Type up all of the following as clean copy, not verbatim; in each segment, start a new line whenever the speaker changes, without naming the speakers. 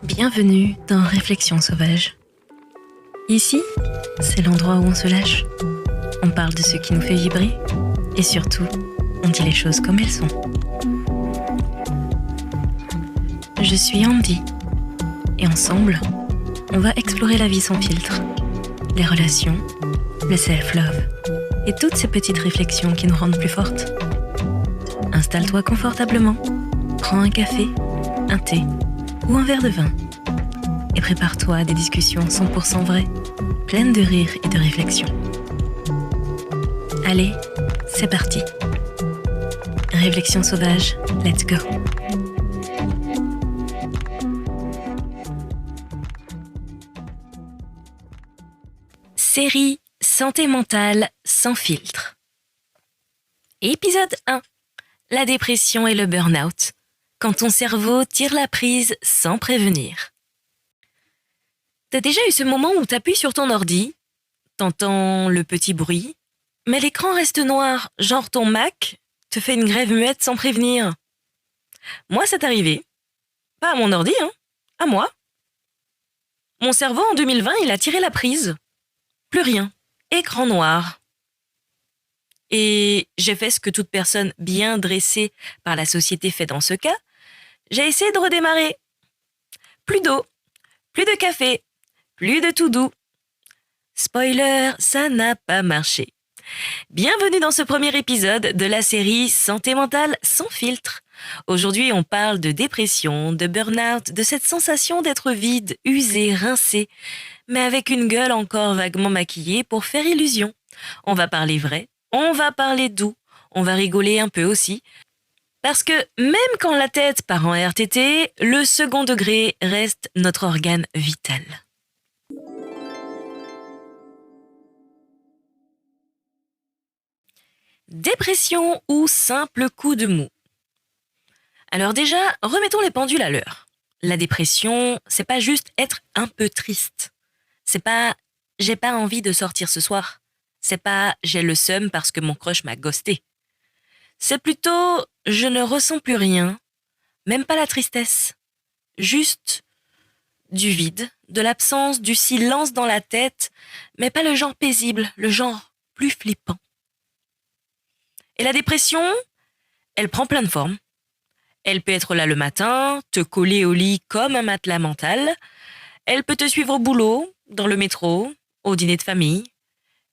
Bienvenue dans Réflexions sauvages. Ici, c'est l'endroit où on se lâche. On parle de ce qui nous fait vibrer et surtout, on dit les choses comme elles sont. Je suis Andy et ensemble, on va explorer la vie sans filtre, les relations, le self-love et toutes ces petites réflexions qui nous rendent plus fortes. Installe-toi confortablement, prends un café, un thé ou un verre de vin et prépare-toi à des discussions 100% vraies, pleines de rire et de réflexion. Allez, c'est parti. Réflexion sauvage, let's go. Série Santé mentale sans filtre. Épisode 1. La dépression et le burn-out. Quand ton cerveau tire la prise sans prévenir. T'as déjà eu ce moment où t'appuies sur ton ordi, t'entends le petit bruit, mais l'écran reste noir, genre ton Mac te fait une grève muette sans prévenir. Moi, c'est arrivé. Pas à mon ordi, à moi. Mon cerveau, en 2020, il a tiré la prise. Plus rien. Écran noir. Et j'ai fait ce que toute personne bien dressée par la société fait dans ce cas. J'ai essayé de redémarrer. Plus d'eau, plus de café, plus de tout doux. Spoiler, ça n'a pas marché. Bienvenue dans ce premier épisode de la série Santé mentale sans filtre. Aujourd'hui, on parle de dépression, de burn-out, de cette sensation d'être vide, usé, rincé, mais avec une gueule encore vaguement maquillée pour faire illusion. On va parler vrai, on va parler doux, on va rigoler un peu aussi. Parce que même quand la tête part en RTT, le second degré reste notre organe vital. Dépression ou simple coup de mou. Alors déjà, remettons les pendules à l'heure. La dépression, c'est pas juste être un peu triste. C'est pas « j'ai pas envie de sortir ce soir ». C'est pas « j'ai le seum parce que mon crush m'a ghosté ». C'est plutôt « je ne ressens plus rien », même pas la tristesse. Juste du vide, de l'absence, du silence dans la tête, mais pas le genre paisible, le genre plus flippant. Et la dépression, elle prend plein de formes. Elle peut être là le matin, te coller au lit comme un matelas mental. Elle peut te suivre au boulot, dans le métro, au dîner de famille.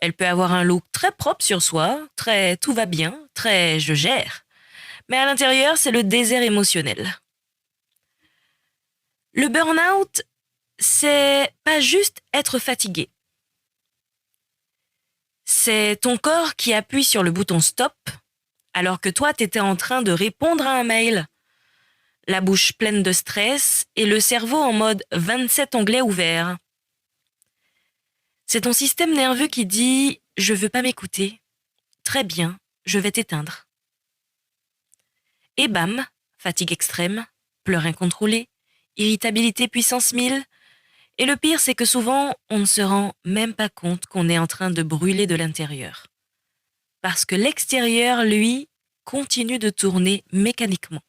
Elle peut avoir un look très propre sur soi, très tout va bien, très je gère. Mais à l'intérieur, c'est le désert émotionnel. Le burn-out, c'est pas juste être fatigué. C'est ton corps qui appuie sur le bouton stop, alors que toi, t'étais en train de répondre à un mail. La bouche pleine de stress et le cerveau en mode 27 onglets ouverts. C'est ton système nerveux qui dit « je veux pas m'écouter ». Très bien, je vais t'éteindre. Et bam, fatigue extrême, pleurs incontrôlés, irritabilité puissance 1000. Et le pire, c'est que souvent, on ne se rend même pas compte qu'on est en train de brûler de l'intérieur. Parce que l'extérieur, lui, continue de tourner mécaniquement.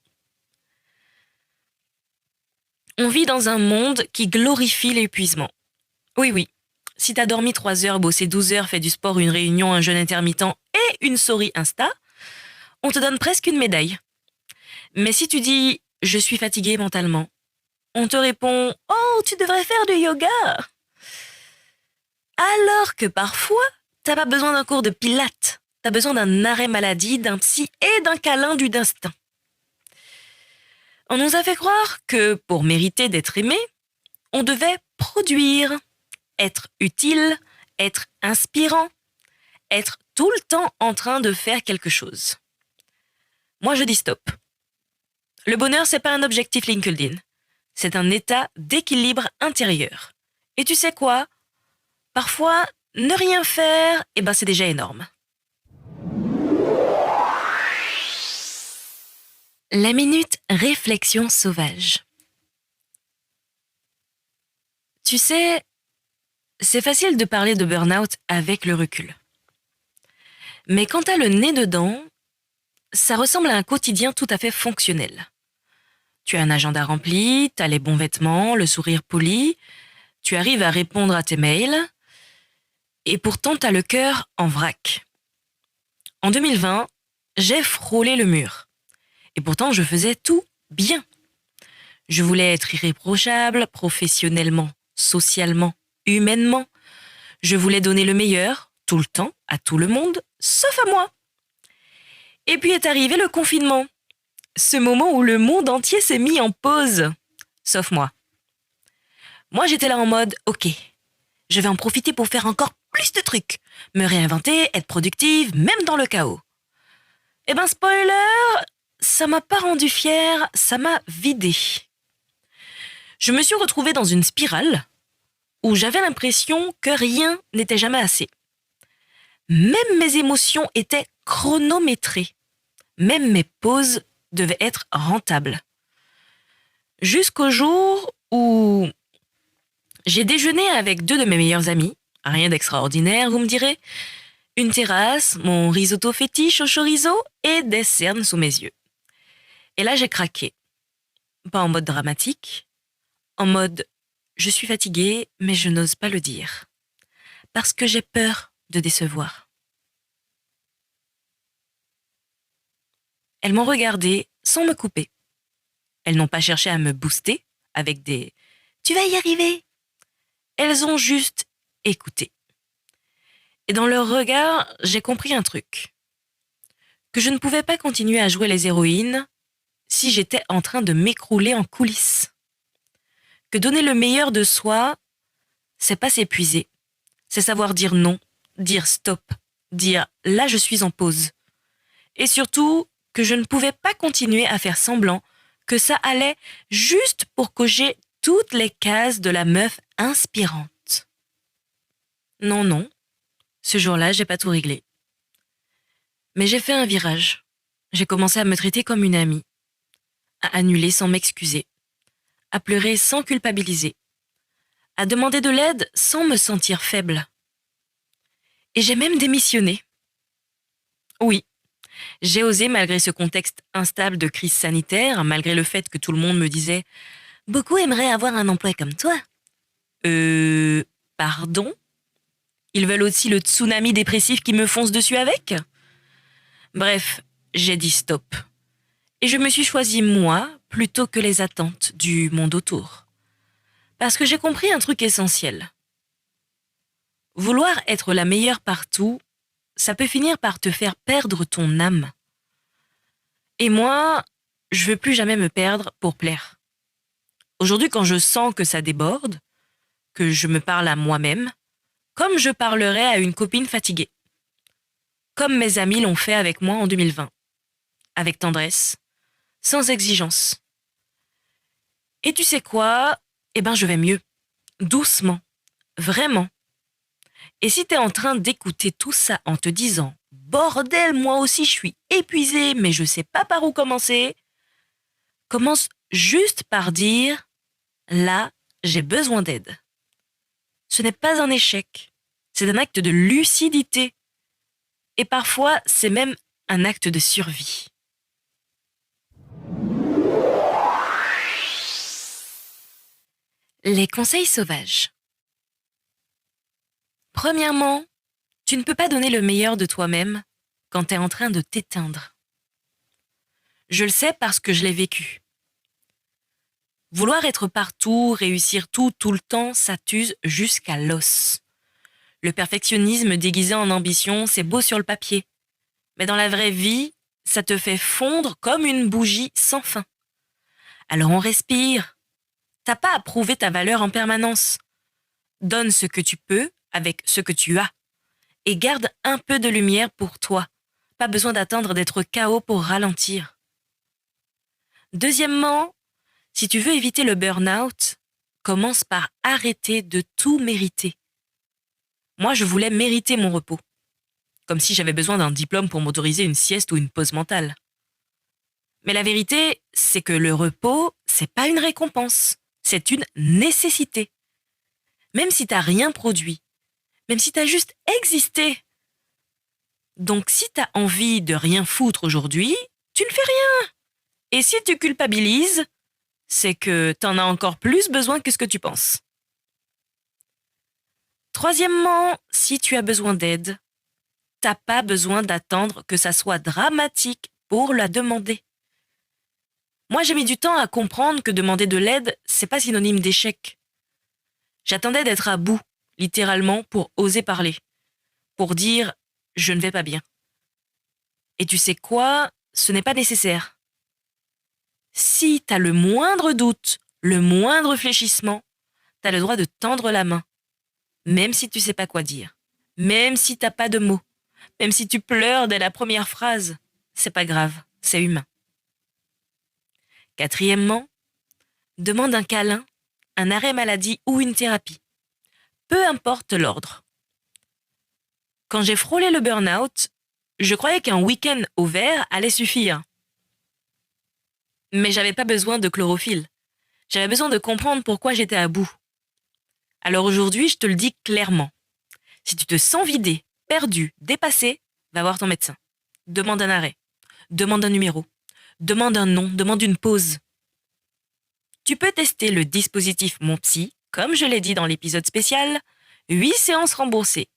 On vit dans un monde qui glorifie l'épuisement. Oui, si t'as dormi 3 heures, bossé 12 heures, fait du sport, une réunion, un jeûne intermittent et une story Insta, on te donne presque une médaille. Mais si tu dis « je suis fatigué mentalement », on te répond « oh, tu devrais faire du yoga ». Alors que parfois, t'as pas besoin d'un cours de pilates, t'as besoin d'un arrêt maladie, d'un psy et d'un câlin du destin. On nous a fait croire que pour mériter d'être aimé, on devait produire, être utile, être inspirant, être tout le temps en train de faire quelque chose. Moi, je dis stop. Le bonheur, c'est pas un objectif LinkedIn. C'est un état d'équilibre intérieur. Et tu sais quoi ? Parfois, ne rien faire, c'est déjà énorme. La minute réflexion sauvage. Tu sais, c'est facile de parler de burn-out avec le recul. Mais quand t'as le nez dedans, ça ressemble à un quotidien tout à fait fonctionnel. Tu as un agenda rempli, tu as les bons vêtements, le sourire poli, tu arrives à répondre à tes mails, et pourtant tu as le cœur en vrac. En 2020, j'ai frôlé le mur. Et pourtant, je faisais tout bien. Je voulais être irréprochable, professionnellement, socialement, humainement. Je voulais donner le meilleur, tout le temps, à tout le monde, sauf à moi. Et puis est arrivé le confinement. Ce moment où le monde entier s'est mis en pause. Sauf moi. Moi, j'étais là en mode, ok, je vais en profiter pour faire encore plus de trucs. Me réinventer, être productive, même dans le chaos. Eh ben, spoiler, ça m'a pas rendu fière, ça m'a vidée. Je me suis retrouvée dans une spirale où j'avais l'impression que rien n'était jamais assez. Même mes émotions étaient chronométrées. Même mes pauses devaient être rentables. Jusqu'au jour où j'ai déjeuné avec 2 de mes meilleurs amis. Rien d'extraordinaire, vous me direz. Une terrasse, mon risotto fétiche au chorizo et des cernes sous mes yeux. Et là, j'ai craqué. Pas en mode dramatique, en mode je suis fatiguée, mais je n'ose pas le dire. Parce que j'ai peur de décevoir. Elles m'ont regardée sans me couper. Elles n'ont pas cherché à me booster avec des tu vas y arriver. Elles ont juste écouté. Et dans leur regard, j'ai compris un truc. Que je ne pouvais pas continuer à jouer les héroïnes si j'étais en train de m'écrouler en coulisses. Que donner le meilleur de soi, c'est pas s'épuiser. C'est savoir dire non, dire stop, dire là je suis en pause. Et surtout, que je ne pouvais pas continuer à faire semblant que ça allait juste pour cocher toutes les cases de la meuf inspirante. Non, non, ce jour-là, j'ai pas tout réglé. Mais j'ai fait un virage. J'ai commencé à me traiter comme une amie, à annuler sans m'excuser, à pleurer sans culpabiliser, à demander de l'aide sans me sentir faible. Et j'ai même démissionné. Oui, j'ai osé malgré ce contexte instable de crise sanitaire, malgré le fait que tout le monde me disait « Beaucoup aimeraient avoir un emploi comme toi. » Pardon? Ils veulent aussi le tsunami dépressif qui me fonce dessus avec? Bref, j'ai dit stop. Et je me suis choisi moi plutôt que les attentes du monde autour. Parce que j'ai compris un truc essentiel. Vouloir être la meilleure partout, ça peut finir par te faire perdre ton âme. Et moi, je veux plus jamais me perdre pour plaire. Aujourd'hui, quand je sens que ça déborde, que je me parle à moi-même, comme je parlerais à une copine fatiguée. Comme mes amis l'ont fait avec moi en 2020. Avec tendresse, sans exigence. Et tu sais quoi? Eh ben, je vais mieux. Doucement. Vraiment. Et si t'es en train d'écouter tout ça en te disant « Bordel, moi aussi je suis épuisée, mais je sais pas par où commencer », commence juste par dire « Là, j'ai besoin d'aide ». Ce n'est pas un échec. C'est un acte de lucidité. Et parfois, c'est même un acte de survie. Les conseils sauvages. Premièrement, tu ne peux pas donner le meilleur de toi-même quand tu es en train de t'éteindre. Je le sais parce que je l'ai vécu. Vouloir être partout, réussir tout le temps, ça t'use jusqu'à l'os. Le perfectionnisme déguisé en ambition, c'est beau sur le papier. Mais dans la vraie vie, ça te fait fondre comme une bougie sans fin. Alors on respire. T'as pas à prouver ta valeur en permanence. Donne ce que tu peux avec ce que tu as. Et garde un peu de lumière pour toi. Pas besoin d'attendre d'être KO pour ralentir. Deuxièmement, si tu veux éviter le burn-out, commence par arrêter de tout mériter. Moi, je voulais mériter mon repos. Comme si j'avais besoin d'un diplôme pour m'autoriser une sieste ou une pause mentale. Mais la vérité, c'est que le repos, c'est pas une récompense. C'est une nécessité. Même si t'as rien produit. Même si t'as juste existé. Donc si t'as envie de rien foutre aujourd'hui, tu ne fais rien. Et si tu culpabilises, c'est que t'en as encore plus besoin que ce que tu penses. Troisièmement, si tu as besoin d'aide, t'as pas besoin d'attendre que ça soit dramatique pour la demander. Moi, j'ai mis du temps à comprendre que demander de l'aide, c'est pas synonyme d'échec. J'attendais d'être à bout, littéralement, pour oser parler, pour dire « je ne vais pas bien ». Et tu sais quoi? Ce n'est pas nécessaire. Si t'as le moindre doute, le moindre fléchissement, t'as le droit de tendre la main, même si tu sais pas quoi dire, même si t'as pas de mots, même si tu pleures dès la première phrase. C'est pas grave, c'est humain. Quatrièmement, demande un câlin, un arrêt maladie ou une thérapie. Peu importe l'ordre. Quand j'ai frôlé le burn-out, je croyais qu'un week-end au vert allait suffire. Mais j'avais pas besoin de chlorophylle. J'avais besoin de comprendre pourquoi j'étais à bout. Alors aujourd'hui, je te le dis clairement. Si tu te sens vidé, perdu, dépassé, va voir ton médecin. Demande un arrêt. Demande un numéro. Demande un nom. Demande une pause. Tu peux tester le dispositif Mon Psy, comme je l'ai dit dans l'épisode spécial, 8 séances remboursées,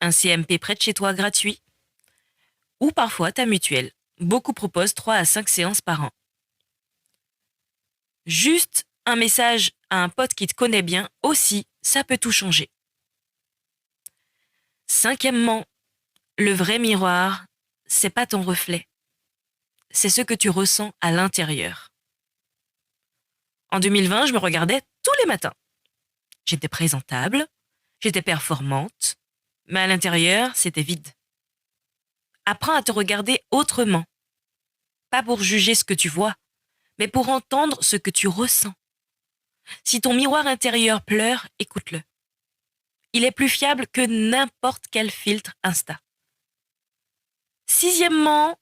un CMP près de chez toi gratuit, ou parfois ta mutuelle. Beaucoup proposent 3 à 5 séances par an. Juste un message à un pote qui te connaît bien aussi, ça peut tout changer. Cinquièmement, le vrai miroir, c'est pas ton reflet. C'est ce que tu ressens à l'intérieur. En 2020, je me regardais tous les matins. J'étais présentable, j'étais performante, mais à l'intérieur, c'était vide. Apprends à te regarder autrement. Pas pour juger ce que tu vois, mais pour entendre ce que tu ressens. Si ton miroir intérieur pleure, écoute-le. Il est plus fiable que n'importe quel filtre Insta. Sixièmement,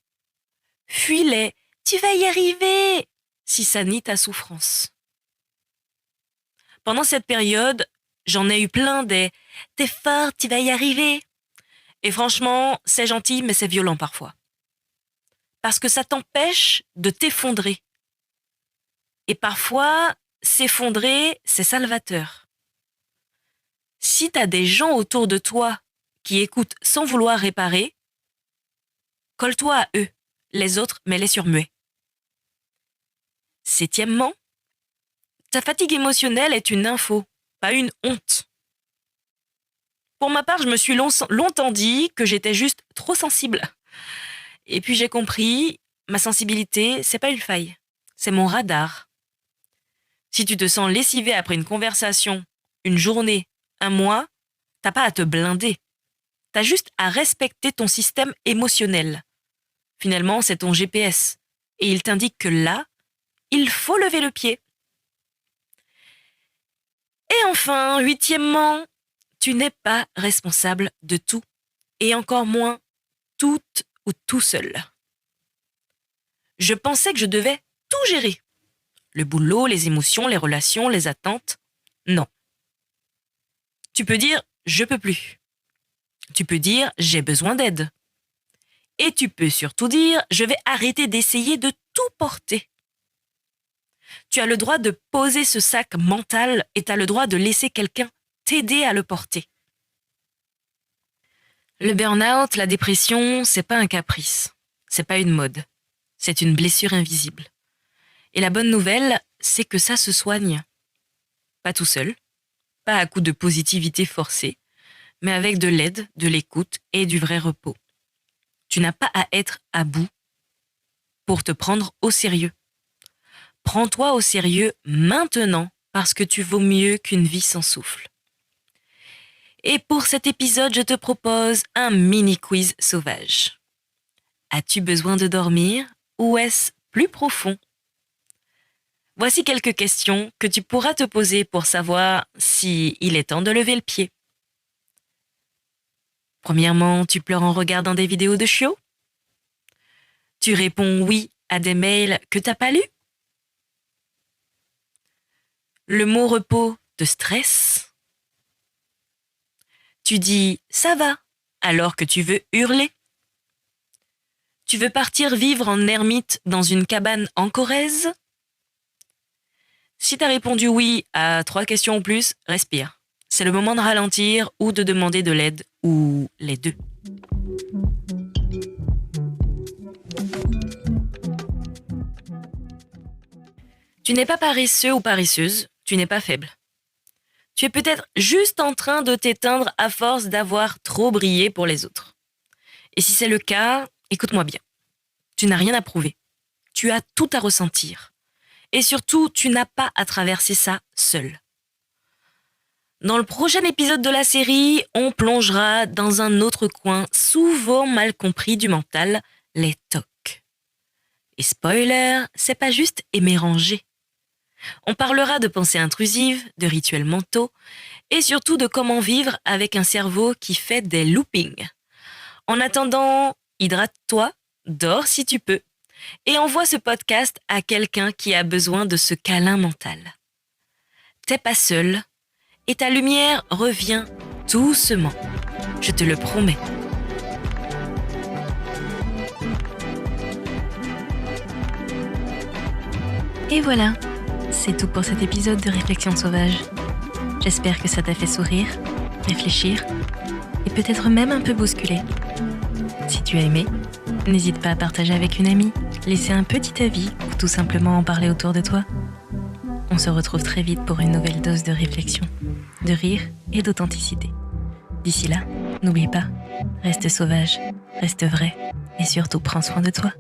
fuis-les. Tu vas y arriver si ça nie ta souffrance. Pendant cette période, j'en ai eu plein des « t'es fort, tu vas y arriver ». Et franchement, c'est gentil, mais c'est violent parfois. Parce que ça t'empêche de t'effondrer. Et parfois, s'effondrer, c'est salvateur. Si t'as des gens autour de toi qui écoutent sans vouloir réparer, colle-toi à eux. Les autres, mets-les sur muet. Septièmement, ta fatigue émotionnelle est une info, pas une honte. Pour ma part, je me suis longtemps dit que j'étais juste trop sensible. Et puis j'ai compris, ma sensibilité, c'est pas une faille, c'est mon radar. Si tu te sens lessivé après une conversation, une journée, un mois, t'as pas à te blinder. T'as juste à respecter ton système émotionnel. Finalement, c'est ton GPS. Et il t'indique que là, il faut lever le pied. Et enfin, huitièmement, tu n'es pas responsable de tout. Et encore moins toute ou tout seul. Je pensais que je devais tout gérer. Le boulot, les émotions, les relations, les attentes. Non. Tu peux dire « je peux plus ». Tu peux dire « j'ai besoin d'aide ». Et tu peux surtout dire « je vais arrêter d'essayer de tout porter ». Tu as le droit de poser ce sac mental et tu as le droit de laisser quelqu'un t'aider à le porter. Le burn-out, la dépression, c'est pas un caprice. C'est pas une mode. C'est une blessure invisible. Et la bonne nouvelle, c'est que ça se soigne. Pas tout seul, pas à coup de positivité forcée, mais avec de l'aide, de l'écoute et du vrai repos. Tu n'as pas à être à bout pour te prendre au sérieux. Prends-toi au sérieux maintenant parce que tu vaux mieux qu'une vie sans souffle. Et pour cet épisode, je te propose un mini quiz sauvage. As-tu besoin de dormir ou est-ce plus profond? Voici quelques questions que tu pourras te poser pour savoir si il est temps de lever le pied. Premièrement, tu pleures en regardant des vidéos de chiots? Tu réponds oui à des mails que t'as pas lus? Le mot repos te stresse? Tu dis ça va alors que tu veux hurler? Tu veux partir vivre en ermite dans une cabane en Corrèze? Si t'as répondu oui à 3 questions ou plus, respire. C'est le moment de ralentir ou de demander de l'aide, ou les deux. Tu n'es pas paresseux ou paresseuse, tu n'es pas faible. Tu es peut-être juste en train de t'éteindre à force d'avoir trop brillé pour les autres. Et si c'est le cas, écoute-moi bien. Tu n'as rien à prouver. Tu as tout à ressentir. Et surtout, tu n'as pas à traverser ça seul. Dans le prochain épisode de la série, on plongera dans un autre coin souvent mal compris du mental, les TOC. Et spoiler, c'est pas juste aimer ranger. On parlera de pensées intrusives, de rituels mentaux et surtout de comment vivre avec un cerveau qui fait des loopings. En attendant, hydrate-toi, dors si tu peux et envoie ce podcast à quelqu'un qui a besoin de ce câlin mental. T'es pas seul et ta lumière revient doucement. Je te le promets.
Et voilà, c'est tout pour cet épisode de Réflexion sauvage. J'espère que ça t'a fait sourire, réfléchir et peut-être même un peu bousculer. Si tu as aimé, n'hésite pas à partager avec une amie, laisser un petit avis ou tout simplement en parler autour de toi. On se retrouve très vite pour une nouvelle dose de réflexion, de rire et d'authenticité. D'ici là, n'oublie pas, reste sauvage, reste vrai et surtout prends soin de toi.